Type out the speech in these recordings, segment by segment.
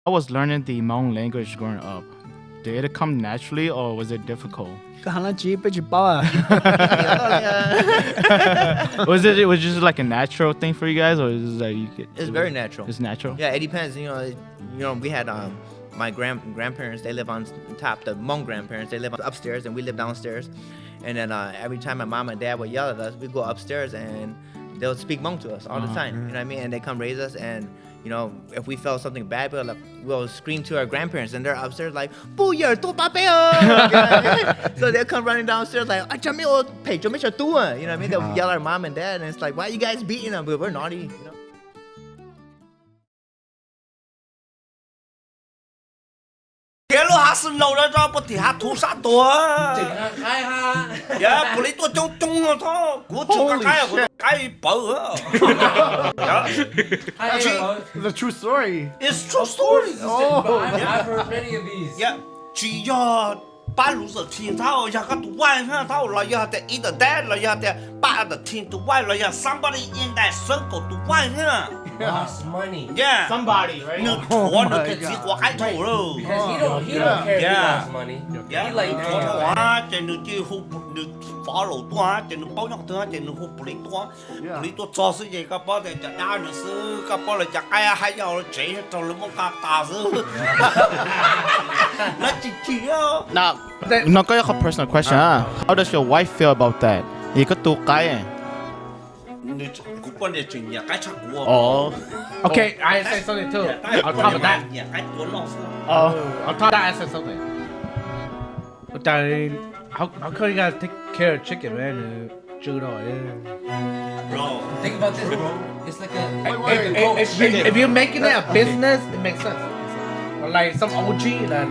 I was learning the Hmong language growing up. Did it come naturally or was it difficult? Was it just like a natural thing for you guys, or is it like It's very natural. It's natural. Yeah, it depends. We had my grandparents. They live on top. The Hmong grandparents. They live upstairs, and we live downstairs. And then every time my mom and dad would yell at us, we go upstairs and they'll speak Hmong to us all the time. You know what I mean? And they come raise us, and if we felt something bad, we'll scream to our grandparents, and they're upstairs like, "Booyer, do ba be So they'll come running downstairs like, "I just pay, you know what I mean? They'll yell at our mom and dad, and it's like, "Why are you guys beating them?" But we're naughty. 铁路还是老了，这不底下涂啥多？整个开哈，也不离多中了，他我整个开我开包啊。The true story. It's true story. I've heard many of these. Yeah，只要把路子听到，呀个都晚上到了，呀的一的带了，呀的把的听都晚了，呀somebody in that circle 都晚上。 Lost money. Yeah. Somebody, right? 那我那个结果还头了。 Because he don't care if he Yeah. lost money. Yeah. He like, 我 damn. 啊，这你就好不你发了多啊，这你保养多啊，这你好不离多，不离多做事情个包的这哪你是个包了这哎呀还要这些做了么个大事，那几句啊。 Now, ko yung personal question, ah. How does your wife feel about that? Ikaw to kaya. 你不管你专业该唱歌。 Oh. Okay, I say something too. On top of that, 也该多老师。 on top of that, I said something. But then, how come you gotta take care of chicken, man? Bro. Think about this, bro. It's like a If you're making it a business, it makes sense. But like some OG, like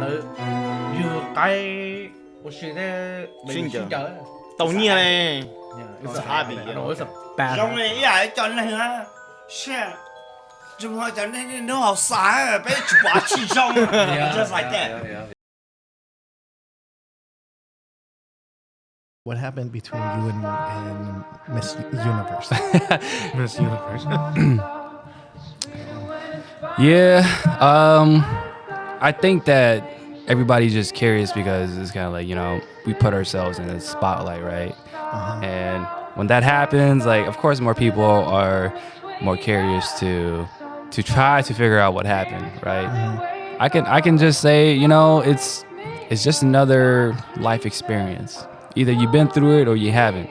you buy what shit there, maybe Ginger. ginger. Tao niya eh. Yeah, It's a hobby, I you know know. it's a bad. 兄弟呀，叫那个是，怎么讲那好傻呀，别去把气上，just like that。 What happened between you and Miss Universe? Miss Universe. Yeah, I think that everybody's just curious because it's kind of like, we put ourselves in the spotlight, right? And when that happens, like, of course, more people are more curious to try to figure out what happened, right? I can just say, it's just another life experience. Either you've been through it or you haven't.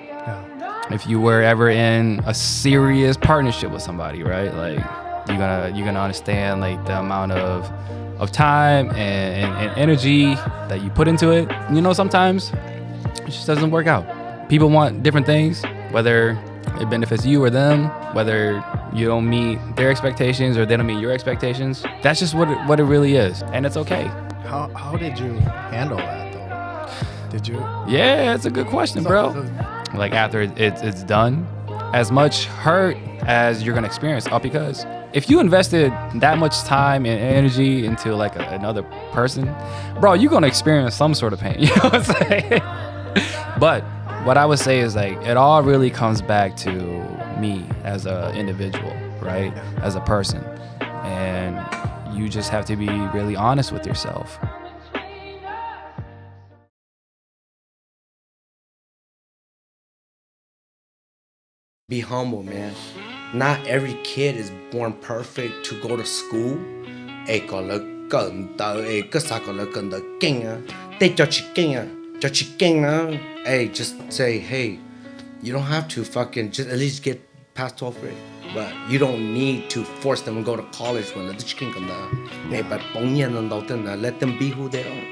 If you were ever in a serious partnership with somebody, right? Like, you're gonna understand like the amount of time and energy that you put into it. Sometimes it just doesn't work out. People want different things, whether it benefits you or them, whether you don't meet their expectations or they don't meet your expectations. That's just what it really is, and it's okay. How did you handle that though? Did you? Yeah, it's a good question, bro. Like after it's done, as much hurt as you're gonna experience, all because if you invested that much time and energy into like another person, bro, you're gonna experience some sort of pain. You know what I'm saying? But what I would say is like it all really comes back to me as an individual, right? As a person, and you just have to be really honest with yourself. Be humble, man. Not every kid is born perfect to go to school. Hey, just say, hey, you don't have to fucking just at least get past 12th grade. But you don't need to force them to go to college. But let them be who they are.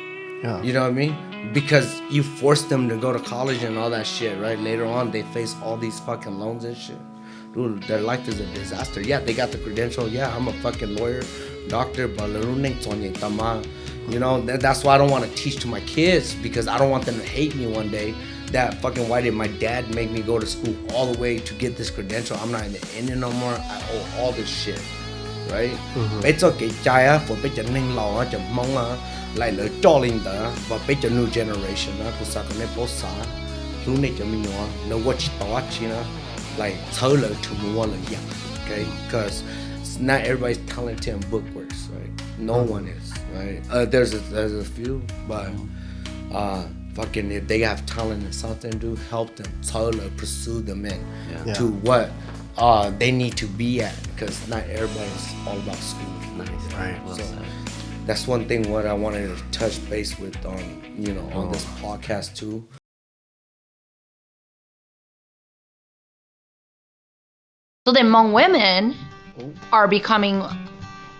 Yeah. You know what I mean? Because you force them to go to college and all that shit, right? Later on, they face all these fucking loans and shit. Dude, their life is a disaster. Yeah, they got the credential. Yeah, I'm a fucking lawyer, doctor, but that's why I don't want to teach to my kids, because I don't want them to hate me one day. That fucking why did my dad make me go to school all the way to get this credential? I'm not in the Indian no more. I owe all this shit, right? It's okay, Jaya, for bitch and ning law, like the jolling the, but bitch a new generation, to suck on it both sides. Who need to know what you thought, like tell her to move on, okay? Because not everybody's talented in book works, right? No one is, right? There's a few, but fucking if they have talent and something, do help them totally pursue them to what they need to be at, because not everybody's all about school. Right. So that's one thing what I wanted to touch base with on on this podcast too. So the Hmong women are becoming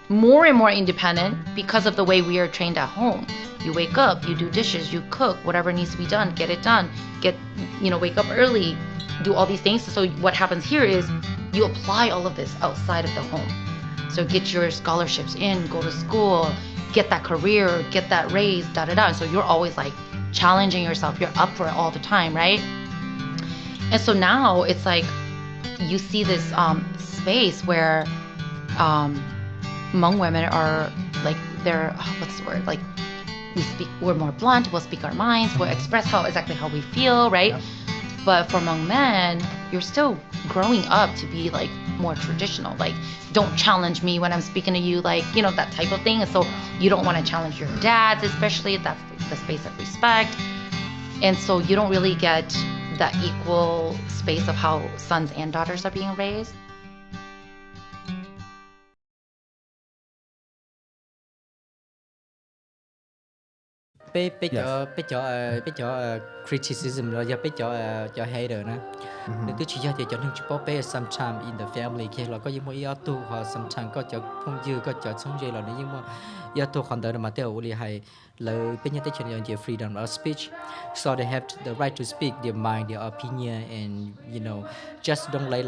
more and more independent because of the way we are trained at home. You wake up, you do dishes, you cook, whatever needs to be done, get it done. Wake up early, do all these things. So what happens here is you apply all of this outside of the home. So get your scholarships in, go to school, get that career, get that raise, da-da-da. So you're always like challenging yourself. You're up for it all the time, right? And so now it's like you see this space where Hmong women are like, they're, what's the word? Like we're more blunt, we'll speak our minds, we'll express exactly how we feel, right? Yep. But for Hmong men, you're still growing up to be like more traditional, like don't challenge me when I'm speaking to you, like, that type of thing. And so you don't want to challenge your dads, especially. That's the space of respect. And so you don't really get that equal space of how sons and daughters are being raised. Bây giờ criticism rồi giờ bây giờ cho hater nè. Nên tôi chỉ cho nên chụp bé sometimes in the family kia là có những mối yêu tu họ sometimes có cho phong dư có cho sống dây là những mối yêu tu còn đợi mà theo uli hay là bây giờ tới chuyện là freedom of speech, so they have the right to speak their mind, their opinion, and just don't let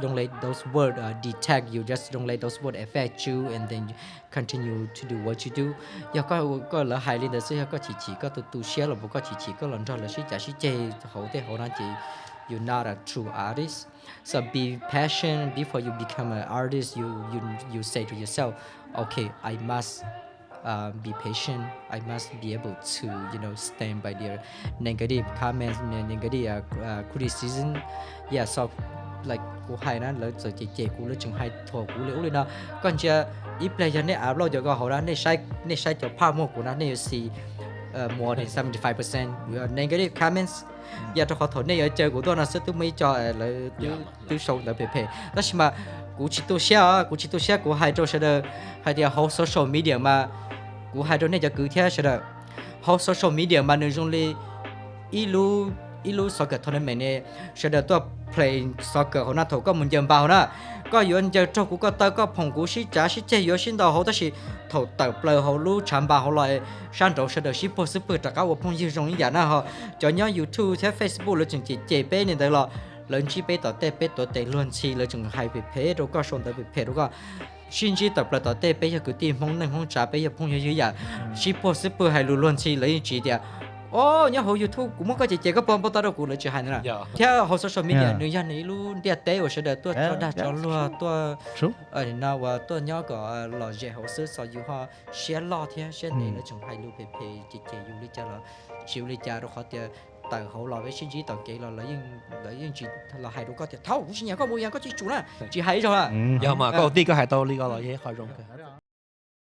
don't let those words detect you, just don't let those words affect you, and then continue to do what you do. Giờ có là hay lên đó sẽ có chỉ có tu share là có chỉ có lần rồi là sẽ chơi hậu nó chỉ you're not a true artist. So be passionate before you become an artist. You say to yourself, okay, I must be patient. I must be able to stand by their negative comments, negative criticism. Yeah, so like cô hay nó lỡ giờ chị cô lỡ chừng hay thua cô lỡ lên đó còn chưa ít player này áp lo giờ có họ đó này sai cho part một của nó này see more than 75% negative comments. Giờ cho họ thổi này ở chơi của tôi là sẽ tôi mới cho lại tôi sâu lại bể đó mà cú chỉ tôi share của hai chỗ sẽ được hai điều hậu social media mà của hai chỗ nàyจะคือแค่sẽ được hậu social media mà nội dung là ilu soccer tournament này sẽ được tôi play soccer họ nó thổi có một giờ bao đó cóอยู่giờ cho của có tới có phòng của sĩ trả sĩ chơiอยู่sinh đầu họ đó là thổi tập play họ lu chạm bao họ lại sang chỗ sẽ được shipper trả các phòng như trong những đó họ cho nhau YouTube theo Facebook là chừng chỉ chơi bé này đấy là lần chỉ bé tao tệ luôn chỉ là chừng hay bị phê rồi có xong tới bị phê rồi có xin chỉ tập là tao tệ bé cứ tìm phong nên phong trả bé phong như vậy shipper hay luôn chỉ lấy chỉ để nhớ hồi YouTube cũng có chỉ có bao tao đâu cũng là chỉ hay nữa theo hồi social media người dân này luôn để tế ở sẽ được tôi cho đã cho luôn tôi nào và tôi nhớ có lò dễ hồ sơ sau dù họ share lo theo share này là chừng hay luôn bị chỉ dùng đi cho là chịu đi cho rồi họ thì tại hậu lò với xin chỉ tao kể là những chuyện là hay đâu có thì thâu cũng xin nhà có mua nhà có chỉ chủ nè chỉ hay rồi à giờ mà có đi có hay tao đi có lò dễ khỏi rong